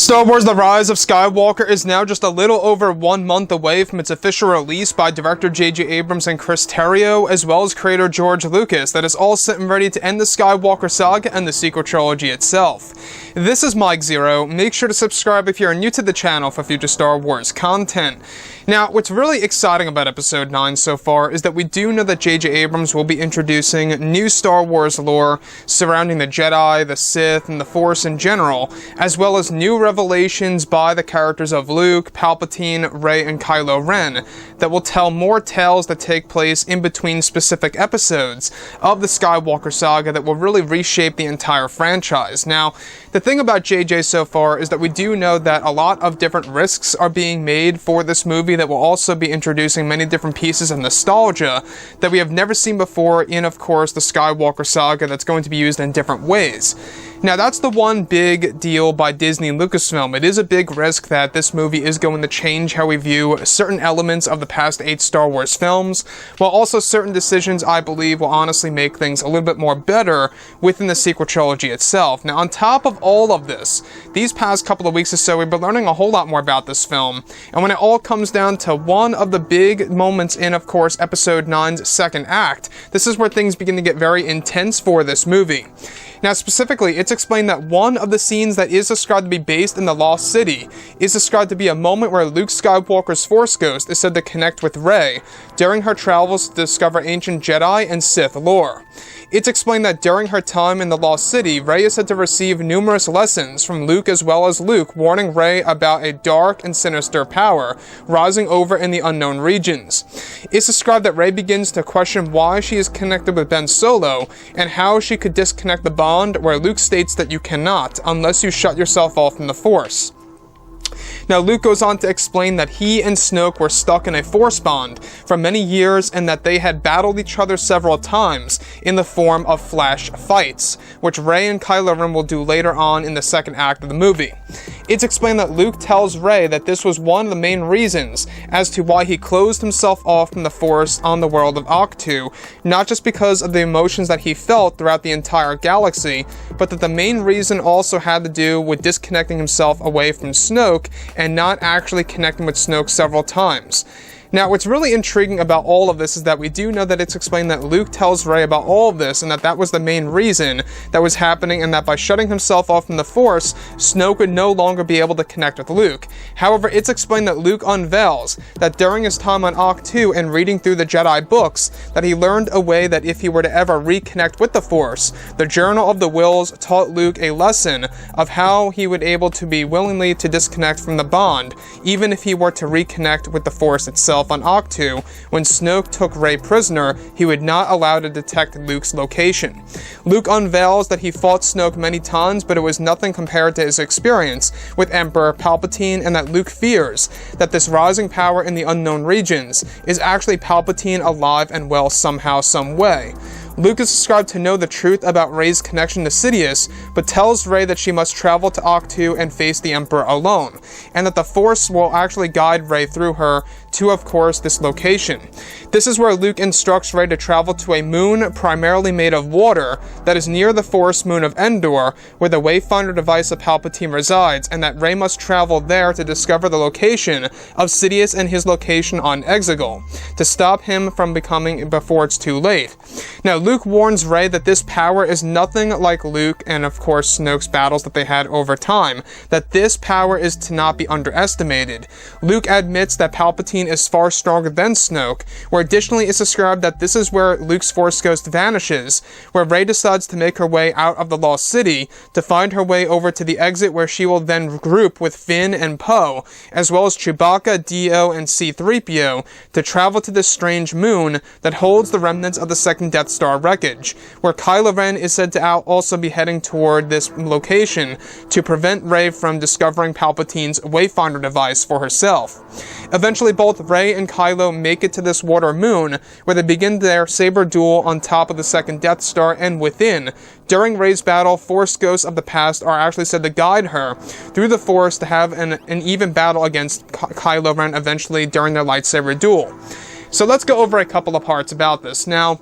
Star Wars The Rise of Skywalker is now just a little over 1 month away from its official release by director J.J. Abrams and Chris Terrio, as well as creator George Lucas, that is all set and ready to end the Skywalker saga and the sequel trilogy itself. This is Mike Zero. Make sure to subscribe if you're new to the channel for future Star Wars content. Now, what's really exciting about Episode 9 so far is that we do know that J.J. Abrams will be introducing new Star Wars lore surrounding the Jedi, the Sith, and the Force in general, as well as new revelations by the characters of Luke, Palpatine, Rey, and Kylo Ren that will tell more tales that take place in between specific episodes of the Skywalker saga that will really reshape the entire franchise. Now, the thing about JJ so far is that we do know that a lot of different risks are being made for this movie that will also be introducing many different pieces of nostalgia that we have never seen before in, of course, the Skywalker saga that's going to be used in different ways. Now, that's the one big deal by Disney and Lucasfilm. It is a big risk that this movie is going to change how we view certain elements of the past 8 Star Wars films, while also certain decisions, I believe, will honestly make things a little bit more better within the sequel trilogy itself. Now, on top of all of this, these past couple of weeks or so, we've been learning a whole lot more about this film, and when it all comes down to one of the big moments in, of course, Episode 9's second act, this is where things begin to get very intense for this movie. Now, specifically, it's explained that one of the scenes that is described to be based in the Lost City is described to be a moment where Luke Skywalker's Force Ghost is said to connect with Rey during her travels to discover ancient Jedi and Sith lore. It's explained that during her time in the Lost City, Rey is said to receive numerous lessons from Luke as well as Luke, warning Rey about a dark and sinister power rising over in the unknown regions. It's described that Rey begins to question why she is connected with Ben Solo and how she could disconnect the bond, where Luke states that you cannot unless you shut yourself off from the Force. Now, Luke goes on to explain that he and Snoke were stuck in a Force bond for many years and that they had battled each other several times in the form of flash fights, which Rey and Kylo Ren will do later on in the second act of the movie. It's explained that Luke tells Rey that this was one of the main reasons as to why he closed himself off from the Force on the world of Ahch-To, not just because of the emotions that he felt throughout the entire galaxy, but that the main reason also had to do with disconnecting himself away from Snoke and not actually connecting with Snoke several times. Now, what's really intriguing about all of this is that we do know that it's explained that Luke tells Rey about all of this and that that was the main reason that was happening, and that by shutting himself off from the Force, Snoke would no longer be able to connect with Luke. However, it's explained that Luke unveils that during his time on Ahch-To and reading through the Jedi books, that he learned a way that if he were to ever reconnect with the Force, the Journal of the Wills taught Luke a lesson of how he would able to be willingly to disconnect from the bond, even if he were to reconnect with the Force itself. On Ahch-To, when Snoke took Rey prisoner, he would not allow to detect Luke's location. Luke unveils that he fought Snoke many times, but it was nothing compared to his experience with Emperor Palpatine, and that Luke fears that this rising power in the unknown regions is actually Palpatine alive and well somehow, some way. Luke is described to know the truth about Rey's connection to Sidious, but tells Rey that she must travel to Ahch-To and face the Emperor alone, and that the Force will actually guide Rey through her to, of course, this location. This is where Luke instructs Rey to travel to a moon primarily made of water that is near the Forest moon of Endor, where the Wayfinder device of Palpatine resides, and that Rey must travel there to discover the location of Sidious and his location on Exegol, to stop him from becoming before it's too late. Now, Luke warns Rey that this power is nothing like Luke and, of course, Snoke's battles that they had over time, that this power is to not be underestimated. Luke admits that Palpatine is far stronger than Snoke, where additionally it's described that this is where Luke's Force Ghost vanishes, where Rey decides to make her way out of the Lost City to find her way over to the exit, where she will then group with Finn and Poe, as well as Chewbacca, D-O, and C-3PO, to travel to this strange moon that holds the remnants of the second Death Star wreckage, where Kylo Ren is said to also be heading toward this location to prevent Rey from discovering Palpatine's Wayfinder device for herself. Eventually, both Rey and Kylo make it to this water moon, where they begin their saber duel on top of the second Death Star and within. During Rey's battle, Force ghosts of the past are actually said to guide her through the Force to have an even battle against Kylo Ren eventually during their lightsaber duel. So let's go over a couple of parts about this. Now,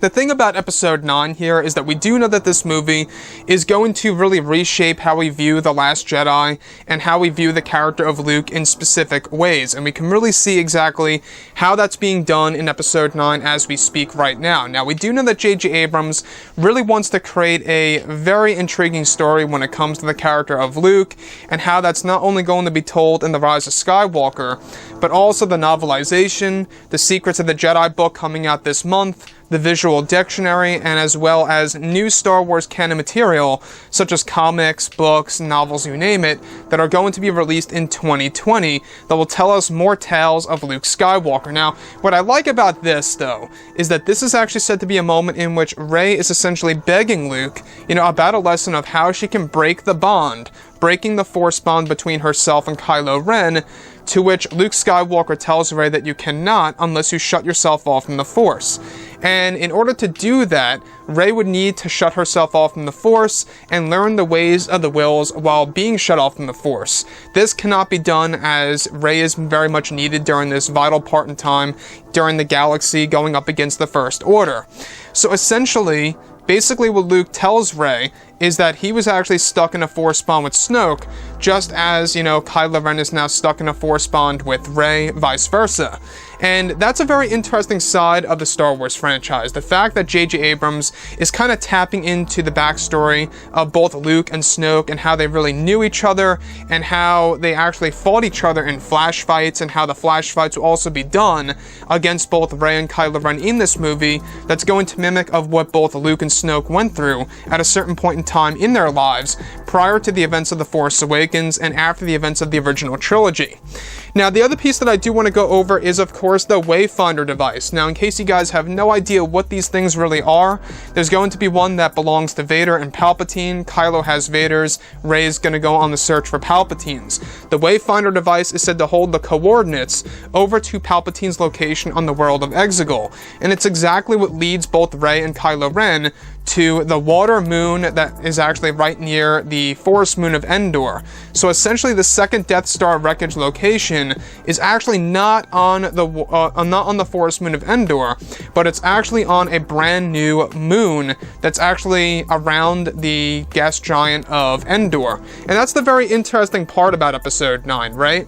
The thing about episode 9 here is that we do know that this movie is going to really reshape how we view The Last Jedi and how we view the character of Luke in specific ways. And we can really see exactly how that's being done in episode 9 as we speak right now. Now, we do know that J.J. Abrams really wants to create a very intriguing story when it comes to the character of Luke and how that's not only going to be told in The Rise of Skywalker, but also the novelization, the Secrets of the Jedi book coming out this month, the visual dictionary, and as well as new Star Wars canon material, such as comics, books, novels, you name it, that are going to be released in 2020 that will tell us more tales of Luke Skywalker. Now, what I like about this, though, is that this is actually said to be a moment in which Rey is essentially begging Luke, about a lesson of how she can break the bond, breaking the Force bond between herself and Kylo Ren, to which Luke Skywalker tells Rey that you cannot unless you shut yourself off from the Force. And in order to do that, Rey would need to shut herself off from the Force and learn the ways of the Wills while being shut off from the Force. This cannot be done as Rey is very much needed during this vital part in time during the galaxy going up against the First Order. So essentially, basically what Luke tells Rey is that he was actually stuck in a Force bond with Snoke, just as, Kylo Ren is now stuck in a Force bond with Rey, vice versa. And that's a very interesting side of the Star Wars franchise. The fact that J.J. Abrams is kind of tapping into the backstory of both Luke and Snoke and how they really knew each other and how they actually fought each other in flash fights and how the flash fights will also be done against both Rey and Kylo Ren in this movie, that's going to mimic of what both Luke and Snoke went through at a certain point in time in their lives prior to the events of The Force Awakens and after the events of the original trilogy. Now, the other piece that I do want to go over is, of course, the Wayfinder device. Now, in case you guys have no idea what these things really are, there's going to be one that belongs to Vader and Palpatine. Kylo has Vader's. Rey's going to go on the search for Palpatine's. The Wayfinder device is said to hold the coordinates over to Palpatine's location on the world of Exegol, and it's exactly what leads both Rey and Kylo Ren to the water moon that is actually right near the forest moon of Endor. So essentially, the second Death Star wreckage location is actually not on the forest moon of Endor, but it's actually on a brand new moon that's actually around the gas giant of Endor. And that's the very interesting part about Episode 9, right?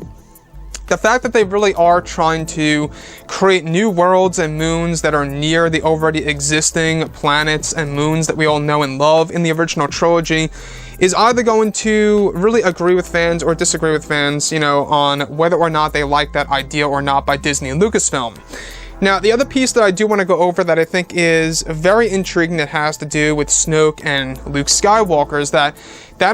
The fact that they really are trying to create new worlds and moons that are near the already existing planets and moons that we all know and love in the original trilogy is either going to really agree with fans or disagree with fans, on whether or not they like that idea or not by Disney and Lucasfilm. Now, the other piece that I do want to go over that I think is very intriguing that has to do with Snoke and Luke Skywalker is that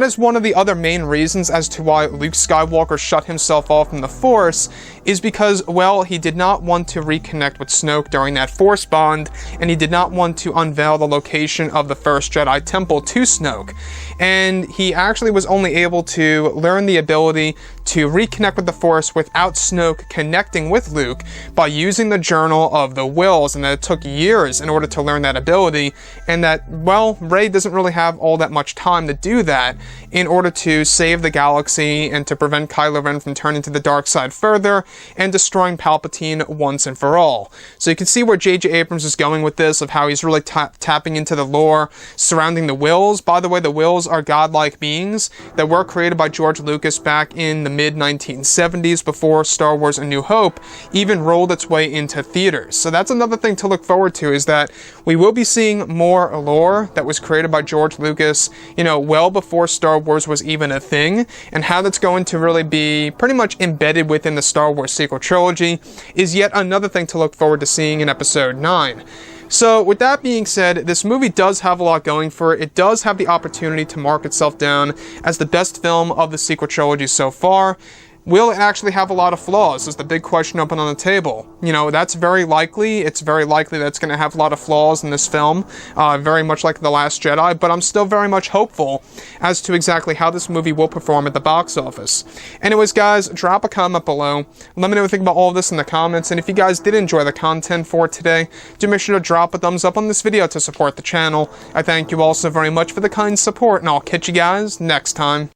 is one of the other main reasons as to why Luke Skywalker shut himself off from the Force is because, well, he did not want to reconnect with Snoke during that Force bond, and he did not want to unveil the location of the first Jedi Temple to Snoke. And he actually was only able to learn the ability to reconnect with the Force without Snoke connecting with Luke by using the Journal of the Wills, and that it took years in order to learn that ability, and that, well, Rey doesn't really have all that much time to do that in order to save the galaxy and to prevent Kylo Ren from turning to the dark side further and destroying Palpatine once and for all. So you can see where J.J. Abrams is going with this, of how he's really tapping into the lore surrounding the Wills. By the way, the Wills are godlike beings that were created by George Lucas back in the mid-1970s before Star Wars A New Hope even rolled its way into theaters. So that's another thing to look forward to, is that we will be seeing more lore that was created by George Lucas, well before Star Wars was even a thing, and how that's going to really be pretty much embedded within the Star Wars sequel trilogy is yet another thing to look forward to seeing in Episode 9. So with that being said, this movie does have a lot going for it. It does have the opportunity to mark itself down as the best film of the sequel trilogy so far. Will it actually have a lot of flaws, is the big question open on the table. That's very likely. It's very likely that it's going to have a lot of flaws in this film, very much like The Last Jedi, but I'm still very much hopeful as to exactly how this movie will perform at the box office. Anyways, guys, drop a comment below. Let me know what you think about all of this in the comments, and if you guys did enjoy the content for today, do make sure to drop a thumbs up on this video to support the channel. I thank you all so very much for the kind support, and I'll catch you guys next time.